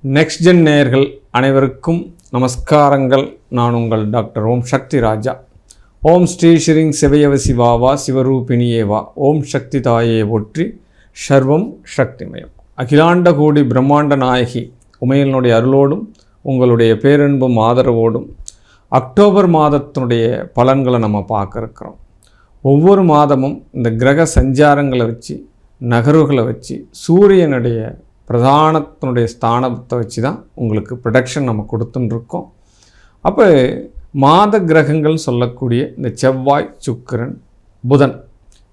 Next gen நேயர்கள் அனைவருக்கும் நமஸ்காரங்கள். நான் உங்கள் டாக்டர் ஓம் சக்தி ராஜா. ஓம் ஸ்ரீ ஸ்ரீங் சிவயவ சிவாவா சிவரூபிணியேவா. ஓம் சக்தி தாயே ஒற்றி சர்வம் சக்திமயம். அகிலாண்ட கோடி பிரம்மாண்ட நாயகி உமையனுடைய அருளோடும் உங்களுடைய பேரன்பும் ஆதரவோடும் அக்டோபர் மாதத்தினுடைய பலன்களை நம்ம பார்க்க இருக்கிறோம். ஒவ்வொரு மாதமும் இந்த கிரக சஞ்சாரங்களை வச்சு நகர்வுகளை வச்சு சூரியனுடைய பிரதானத்தினுடைய ஸ்தானத்தை வச்சு தான் உங்களுக்கு ப்ரொடக்ஷன் நம்ம கொடுத்துட்டுருக்கோம். அப்போ மாத கிரகங்கள் சொல்லக்கூடிய இந்த செவ்வாய், சுக்கிரன், புதன்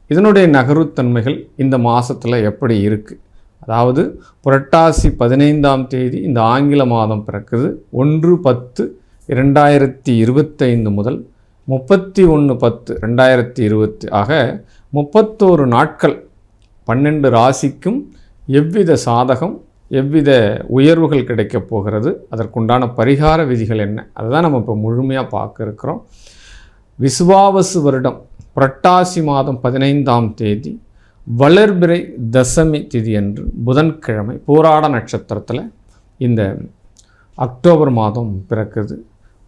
இதனுடைய நகர்வுத்தன்மைகள் இந்த மாதத்தில் எப்படி இருக்குது? அதாவது புரட்டாசி 15ஆம் தேதி இந்த ஆங்கில மாதம் பிறக்குது. 1/10/2025 முதல் 31/10/2020 ஆக 31 நாட்கள் 12 ராசிக்கும் எவ்வித சாதகம் எவ்வித உயர்வுகள் கிடைக்கப் போகிறது, அதற்குண்டான பரிகார விதிகள் என்ன, அதை தான் நம்ம இப்போ முழுமையாக பார்க்க இருக்கிறோம். விசுவாவசு வருடம் புரட்டாசி மாதம் 15ஆம் தேதி வளர்பிறை தசமி திதி அன்று புதன்கிழமை பூராட நட்சத்திரத்தில் இந்த அக்டோபர் மாதம் பிறக்குது.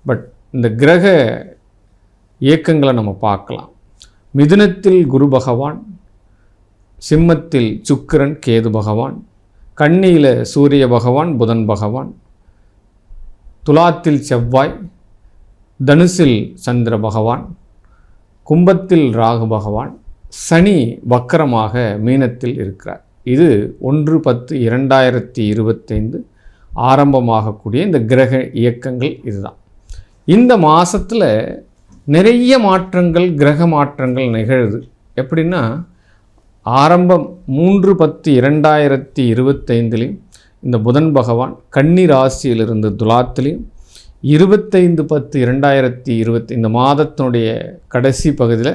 பட் இந்த கிரக இயக்கங்களை நம்ம பார்க்கலாம். மிதுனத்தில் குரு பகவான், சிம்மத்தில் சுக்கிரன் கேது பகவான், கன்னியில் சூரிய பகவான் புதன் பகவான், துலாத்தில் செவ்வாய், தனுசில் சந்திர பகவான், கும்பத்தில் ராகு பகவான், சனி வக்கரமாக மீனத்தில் இருக்கிறார். இது 1/10/2025 ஆரம்பமாகக்கூடிய இந்த கிரக இயக்கங்கள் இதுதான். இந்த மாதத்தில் நிறைய மாற்றங்கள் கிரக மாற்றங்கள் நிகழுது. எப்படின்னா ஆரம்பம் 3/10/2025 இந்த புதன் பகவான் கன்னி ராசியிலிருந்து துலாத்திலையும், 25/10/2020 இந்த மாதத்தினுடைய கடைசி பகுதியில்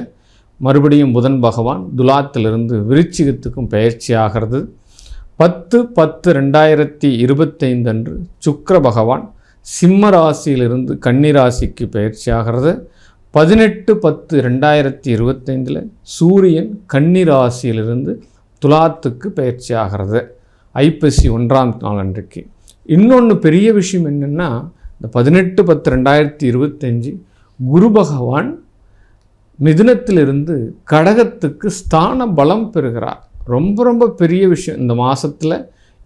மறுபடியும் புதன் பகவான் துலாத்திலிருந்து விருச்சிகத்துக்கும் பயிற்சி ஆகிறது. 10/10/2025 அன்று சுக்கிர பகவான் சிம்ம ராசியிலிருந்து கன்னி ராசிக்கு பயிற்சி ஆகிறது. 18/10/2025 சூரியன் கன்னி ராசியிலிருந்து துலாத்துக்கு பயிற்சி ஆகிறது. ஐப்பசி 1ஆம் நாள் அன்றைக்கு. இன்னொன்று பெரிய விஷயம் என்னென்னா, இந்த 18/10/2025 குரு பகவான் மிதுனத்திலிருந்து கடகத்துக்கு ஸ்தான பலம் பெறுகிறார். ரொம்ப ரொம்ப பெரிய விஷயம் இந்த மாதத்தில்.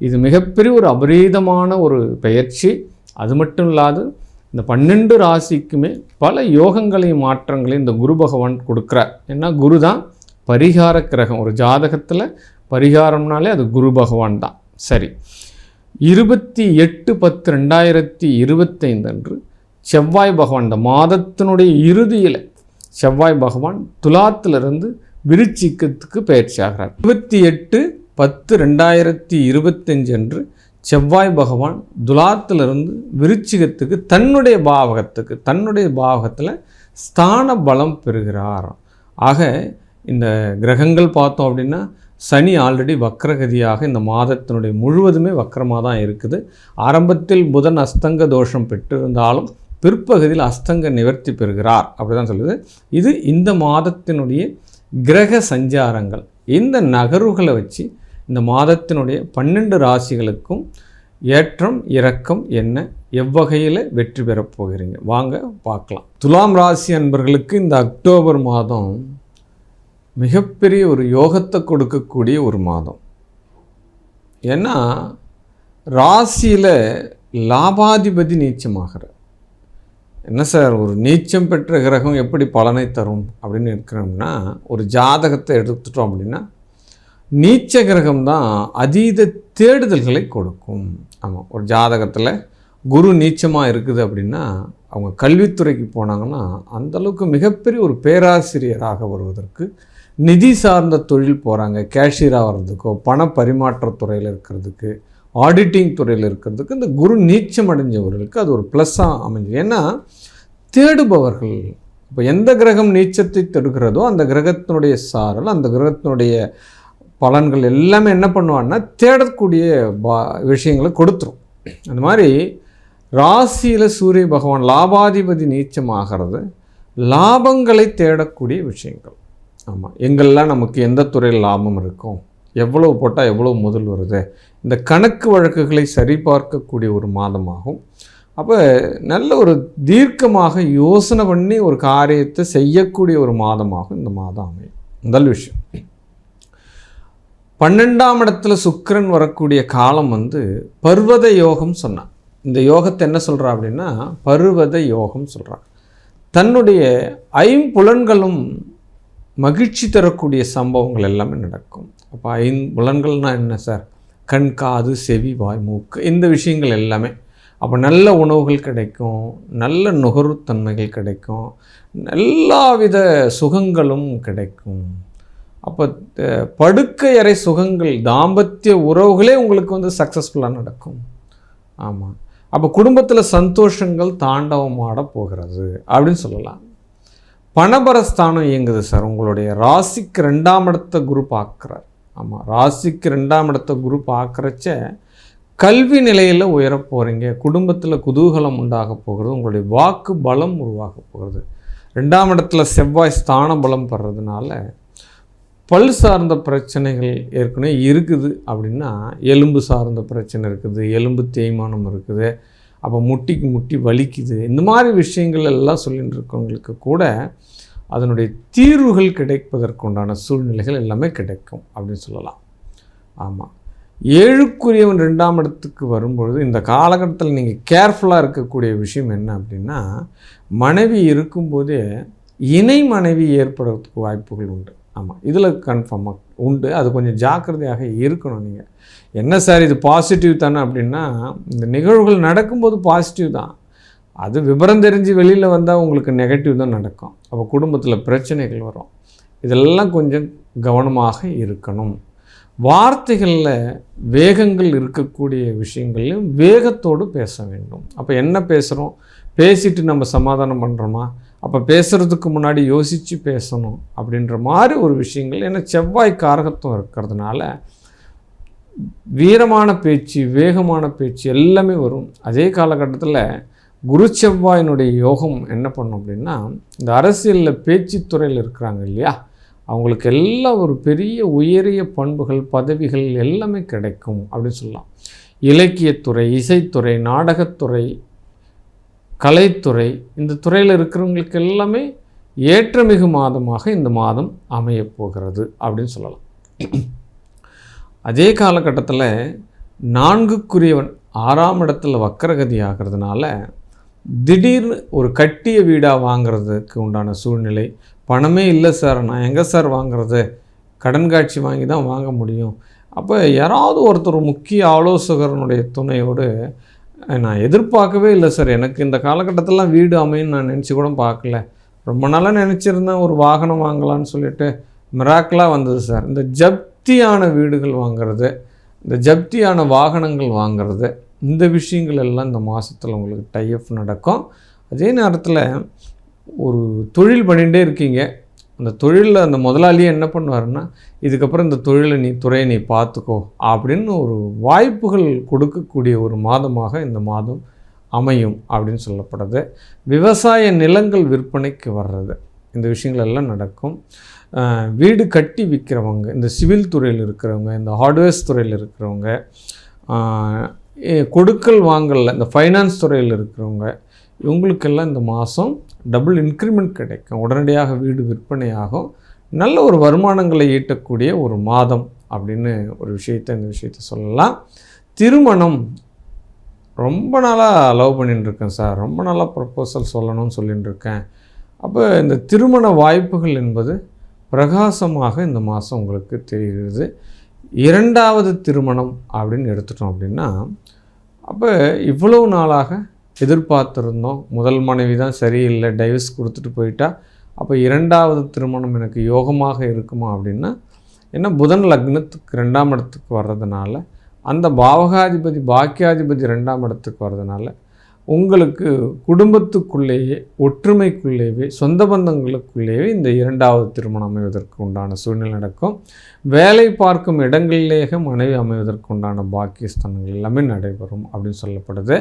இது மிகப்பெரிய ஒரு அபரீதமான ஒரு பயிற்சி. அது மட்டும் இல்லாது இந்த 12 ராசிக்குமே பல யோகங்களையும் மாற்றங்களையும் இந்த குரு பகவான் கொடுக்குறார். ஏன்னா குரு தான் பரிகார கிரகம். ஒரு ஜாதகத்தில் பரிகாரம்னாலே அது குரு பகவான் தான். சரி, 28/10/2025 அன்று செவ்வாய் பகவான் இந்த மாதத்தினுடைய இறுதியில் செவ்வாய் பகவான் துலாத்திலிருந்து விருச்சிகத்துக்கு பயிற்சி ஆகிறார். 28/10/2025 அன்று செவ்வாய் பகவான் துலாத்திலிருந்து விருச்சிகத்துக்கு தன்னுடைய பாவகத்தில் ஸ்தான பலம் பெறுகிறார். ஆக இந்த கிரகங்கள் பார்த்தோம் அப்படின்னா சனி ஆல்ரெடி வக்ரகதியாக இந்த மாதத்தினுடைய முழுவதுமே வக்ரமாக தான் இருக்குது. ஆரம்பத்தில் புதன் அஸ்தங்க தோஷம் பெற்றிருந்தாலும் பிற்பகுதியில் அஸ்தங்க நிவர்த்தி பெறுகிறார் அப்படி தான் சொல்லுது. இது இந்த மாதத்தினுடைய கிரக சஞ்சாரங்கள். இந்த நகர்வுகளை வச்சு இந்த மாதத்தினுடைய 12 ராசிகளுக்கும் ஏற்றம் இறக்கம் என்ன, எவ்வகையில் வெற்றி பெறப் போகிறீங்க வாங்க பார்க்கலாம். துலாம் ராசி அன்பர்களுக்கு இந்த அக்டோபர் மாதம் மிகப்பெரிய ஒரு யோகத்தை கொடுக்கக்கூடிய ஒரு மாதம். ஏன்னா ராசியில் லாபாதிபதி நீச்சமாகிறார். என்ன சார், ஒரு நீச்சம் பெற்ற கிரகம் எப்படி பலனை தரும் அப்படின்னு இருக்கிறோம்னா, ஒரு ஜாதகத்தை எடுத்துட்டோம் அப்படின்னா நீச்ச கிரகம் தான் அதீத தேடுதல்களை கொடுக்கும். ஆமாம், ஒரு ஜாதகத்தில் குரு நீச்சமாக இருக்குது அப்படின்னா அவங்க கல்வித்துறைக்கு போனாங்கன்னா அந்தளவுக்கு மிகப்பெரிய ஒரு பேராசிரியராக வருவதற்கு, நிதி சார்ந்த தொழில் போகிறாங்க கேஷியராக வர்றதுக்கோ, பண பரிமாற்றத்துறையில் இருக்கிறதுக்கு, ஆடிட்டிங் துறையில் இருக்கிறதுக்கு இந்த குரு நீச்சம் அடைஞ்சவர்களுக்கு அது ஒரு ப்ளஸ்ஸாக அமைஞ்சு. ஏன்னா தேடுபவர்கள், இப்போ எந்த கிரகம் நீச்சத்தை தடுக்கிறதோ அந்த கிரகத்தினுடைய சாரல், அந்த கிரகத்தினுடைய பலன்கள் எல்லாமே என்ன பண்ணுவான்னா தேடக்கூடிய விஷயங்களை கொடுத்துரும். அந்த மாதிரி ராசியில் சூரிய பகவான் லாபாதிபதி நீச்சமாகிறது லாபங்களை தேடக்கூடிய விஷயங்கள். ஆமாம், எங்கெல்லாம் நமக்கு எந்த துறையில் லாபம் இருக்கும், எவ்வளவு போட்டால் எவ்வளோ முதல் வருது, இந்த கணக்கு வழக்குகளை சரிபார்க்கக்கூடிய ஒரு மாதமாகும். அப்போ நல்ல ஒரு தீர்க்கமாக யோசனை பண்ணி ஒரு காரியத்தை செய்யக்கூடிய ஒரு மாதமாகும் இந்த மாதம் அமையும். முதல் விஷயம். 12ஆம் இடத்துல சுக்கிரன் வரக்கூடிய காலம் பர்வத யோகம் சொன்னான். இந்த யோகத்தை என்ன சொல்கிறா அப்படின்னா பர்வத யோகம் சொல்கிறான். தன்னுடைய ஐம்புலன்களும் மகிழ்ச்சி தரக்கூடிய சம்பவங்கள் எல்லாமே நடக்கும். அப்போ ஐம்புலன்கள்னால் என்ன சார்? கண், காது, செவி, வாய், மூக்கு, இந்த விஷயங்கள் எல்லாமே. அப்போ நல்ல உணவுகள் கிடைக்கும், நல்ல நுகர்வுத்தன்மைகள் கிடைக்கும், எல்லாவித சுகங்களும் கிடைக்கும். அப்போ படுக்கை அறை சுகங்கள், தாம்பத்திய உறவுகளே உங்களுக்கு சக்ஸஸ்ஃபுல்லாக நடக்கும். ஆமாம். அப்போ குடும்பத்தில் சந்தோஷங்கள் தாண்டவமாட போகிறது அப்படின்னு சொல்லலாம். பணபரஸ்தானம் இயங்குது சார். உங்களுடைய ராசிக்கு 2ஆம் இடத்த குரு பார்க்குறார். ஆமாம், ராசிக்கு 2ஆம் இடத்த குரு பார்க்குறச்ச கல்வி நிலையில் உயரப் போகிறீங்க, குடும்பத்தில் குதூகலம் உண்டாக போகிறது, உங்களுடைய வாக்கு பலம் உருவாக போகிறது. 2ஆம் இடத்துல செவ்வாய் ஸ்தான பலம் பெறதுனால பல் சார்ந்த பிரச்சனைகள் ஏற்கனவே இருக்குது அப்படின்னா, எலும்பு சார்ந்த பிரச்சனை இருக்குது, எலும்பு தேய்மானம் இருக்குது, அப்போ முட்டிக்கு முட்டி வலிக்குது, இந்த மாதிரி விஷயங்கள் எல்லாம் சொல்லிட்டு இருக்கவங்களுக்கு கூட அதனுடைய தீர்வுகள் கிடைப்பதற்குண்டான சூழ்நிலைகள் எல்லாமே கிடைக்கும் அப்படின்னு சொல்லலாம். ஆமாம். 7க்குரியவன் 2ஆம் இடத்துக்கு வரும்பொழுது இந்த காலகட்டத்தில் நீங்கள் கேர்ஃபுல்லாக இருக்கக்கூடிய விஷயம் என்ன அப்படின்னா, மனைவி இருக்கும்போதே இணை மனைவி ஏற்படுறதுக்கு வாய்ப்புகள் உண்டு. ஆமாம், இதில் கன்ஃபார்மாக உண்டு. அது கொஞ்சம் ஜாக்கிரதையாக இருக்கணும். நீங்கள் என்ன சார் இது பாசிட்டிவ் தானே அப்படின்னா, இந்த நிகழ்வுகள் நடக்கும்போது பாசிட்டிவ் தான், அது விவரம் தெரிஞ்சு வெளியில் வந்தால் உங்களுக்கு நெகட்டிவ் தான் நடக்கும். அப்போ குடும்பத்தில் பிரச்சனைகள் வரும். இதெல்லாம் கொஞ்சம் கவனமாக இருக்கணும். வார்த்தைகளில் வேகங்கள் இருக்கக்கூடிய விஷயங்கள்லையும் வேகத்தோடு பேச வேண்டும். அப்போ என்ன பேசுகிறோம், பேசிட்டு நம்ம சமாதானம் பண்ணுறோமா, அப்போ பேசுகிறதுக்கு முன்னாடி யோசித்து பேசணும் அப்படின்ற மாதிரி ஒரு விஷயங்கள். ஏன்னா செவ்வாய் காரகத்துவம் இருக்கிறதுனால வீரமான பேச்சு, வேகமான பேச்சு எல்லாமே வரும். அதே காலகட்டத்தில் குரு செவ்வாயினுடைய யோகம் என்ன பண்ணும் அப்படின்னா, இந்த அரசியலில் பேச்சுத்துறையில் இருக்கிறாங்க இல்லையா, அவங்களுக்கு எல்லாம் ஒரு பெரிய உயரிய பண்புகள், பதவிகள் எல்லாமே கிடைக்கும் அப்படின்னு சொல்லலாம். இலக்கியத்துறை, இசைத்துறை, நாடகத்துறை, கலைத்துறை, இந்த துறையில் இருக்கிறவங்களுக்கு எல்லாமே ஏற்றமிகு மாதமாக இந்த மாதம் அமையப்போகிறது அப்படின்னு சொல்லலாம். அதே காலகட்டத்தில் 4க்குரியவன் 6ஆம் இடத்துல வக்கரகதி ஆகிறதுனால திடீர்னு ஒரு கட்டிய வீடாக வாங்கிறதுக்கு உண்டான சூழ்நிலை. பணமே இல்லை சார், நான் எங்கே சார் வாங்கிறது, கடன் காட்சி வாங்கி தான் வாங்க முடியும். அப்போ யாராவது ஒருத்தர் முக்கிய ஆலோசகரனுடைய துணையோடு, நான் எதிர்பார்க்கவே இல்லை சார், எனக்கு இந்த காலகட்டத்திலாம் வீடு அமைன்னு நான் நினச்சி கூட பார்க்கல, ரொம்ப நாளாக நினச்சிருந்தேன் ஒரு வாகனம் வாங்கலான்னு சொல்லிட்டு மிராக்கலாக வந்தது சார். இந்த ஜப்தியான வீடுகள் வாங்கிறது, இந்த ஜப்தியான வாகனங்கள் வாங்கிறது, இந்த விஷயங்கள் எல்லாம் இந்த மாதத்தில் உங்களுக்கு டைஅப் நடக்கும். அதே நேரத்தில் ஒரு தொழில் பண்ணிகிட்டே இருக்கீங்க, அந்த தொழிலில் அந்த முதலாளியே என்ன பண்ணுவாருன்னா, இதுக்கப்புறம் இந்த துறையை நீ பார்த்துக்கோ அப்படின்னு ஒரு வாய்ப்புகள் கொடுக்கக்கூடிய ஒரு மாதமாக இந்த மாதம் அமையும் அப்படின்னு சொல்லப்படுது. விவசாய நிலங்கள் விற்பனைக்கு வர்றது, இந்த விஷயங்கள் எல்லாம் நடக்கும். வீடு கட்டி விற்கிறவங்க, இந்த சிவில் துறையில் இருக்கிறவங்க, இந்த ஹார்ட்வேர்ஸ் துறையில் இருக்கிறவங்க, கொடுக்கல் வாங்கல இந்த ஃபைனான்ஸ் துறையில் இருக்கிறவங்க, இவங்களுக்கெல்லாம் இந்த மாதம் டபுள் இன்க்ரிமெண்ட் கிடைக்கும். உடனடியாக வீடு விற்பனையாகும். நல்ல ஒரு வருமானங்களை ஈட்டக்கூடிய ஒரு மாதம் அப்படின்னு ஒரு இந்த விஷயத்தை சொல்லலாம். திருமணம் ரொம்ப நாளாக லவ் பண்ணிட்டு இருக்கேன் சார், ரொம்ப நாளாக ப்ரப்போசல் சொல்லணும்னு சொல்லிட்டு இருக்கேன். அப்போ இந்த திருமண வாய்ப்புகள் என்பது பிரகாசமாக இந்த மாதம் உங்களுக்கு தெரிகிறது. 2வது திருமணம் அப்படின்னு எடுத்துட்டோம் அப்படின்னா, அப்போ இவ்வளவு நாளாக எதிர்பார்த்துருந்தோம், முதல் மனைவி தான் சரியில்லை, டைவர்ஸ் கொடுத்துட்டு போயிட்டா, அப்போ 2வது திருமணம் எனக்கு யோகமாக இருக்குமா அப்படின்னா, ஏன்னா புதன் லக்னத்துக்கு 2ஆம் இடத்துக்கு வர்றதுனால, அந்த பாவகாதிபதி பாக்கியாதிபதி 2ஆம் இடத்துக்கு வர்றதுனால உங்களுக்கு குடும்பத்துக்குள்ளேயே, ஒற்றுமைக்குள்ளேயே, சொந்த பந்தங்களுக்குள்ளேயே இந்த 2வது திருமணம் அமைவதற்கு உண்டான சூழ்நிலை நடக்கும். வேலை பார்க்கும் இடங்களிலேயே மனைவி அமைவதற்கு உண்டான பாக்கியஸ்தானங்கள் எல்லாமே நடைபெறும் அப்படின்னு சொல்லப்படுது.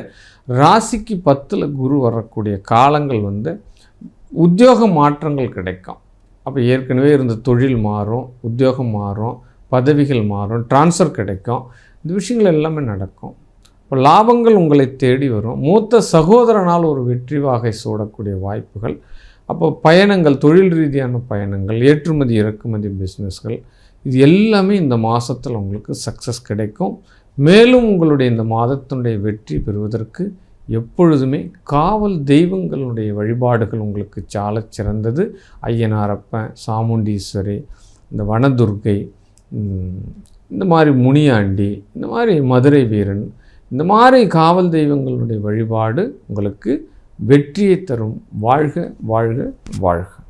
ராசிக்கு 10ல் குரு வரக்கூடிய காலங்கள் உத்தியோக மாற்றங்கள் கிடைக்கும். அப்போ ஏற்கனவே இருந்த தொழில் மாறும், உத்தியோகம் மாறும், பதவிகள் மாறும், ட்ரான்ஸ்ஃபர் கிடைக்கும், இந்த விஷயங்கள் எல்லாமே நடக்கும். இப்போ லாபங்கள் உங்களை தேடி வரும். மூத்த சகோதரனால் ஒரு வெற்றி வாகை சூடக்கூடிய வாய்ப்புகள். அப்போ பயணங்கள், தொழில் ரீதியான பயணங்கள், ஏற்றுமதி இறக்குமதி பிஸ்னஸ்கள், இது எல்லாமே இந்த மாதத்தில் உங்களுக்கு சக்ஸஸ் கிடைக்கும். மேலும் உங்களுடைய இந்த மாதத்தினுடைய வெற்றி பெறுவதற்கு எப்பொழுதுமே காவல் தெய்வங்களுடைய வழிபாடுகள் உங்களுக்கு சாலச் சிறந்தது. ஐயனாரப்பன், சாமுண்டீஸ்வரி, இந்த வனதுர்க்கை, இந்த மாதிரி முனியாண்டி, இந்த மாதிரி மதுரை வீரன், இந்த மாதிரி காவல் தெய்வங்களுடைய வழிபாடு உங்களுக்கு வெற்றியை தரும். வாழ்க வாழ்க வாழ்க.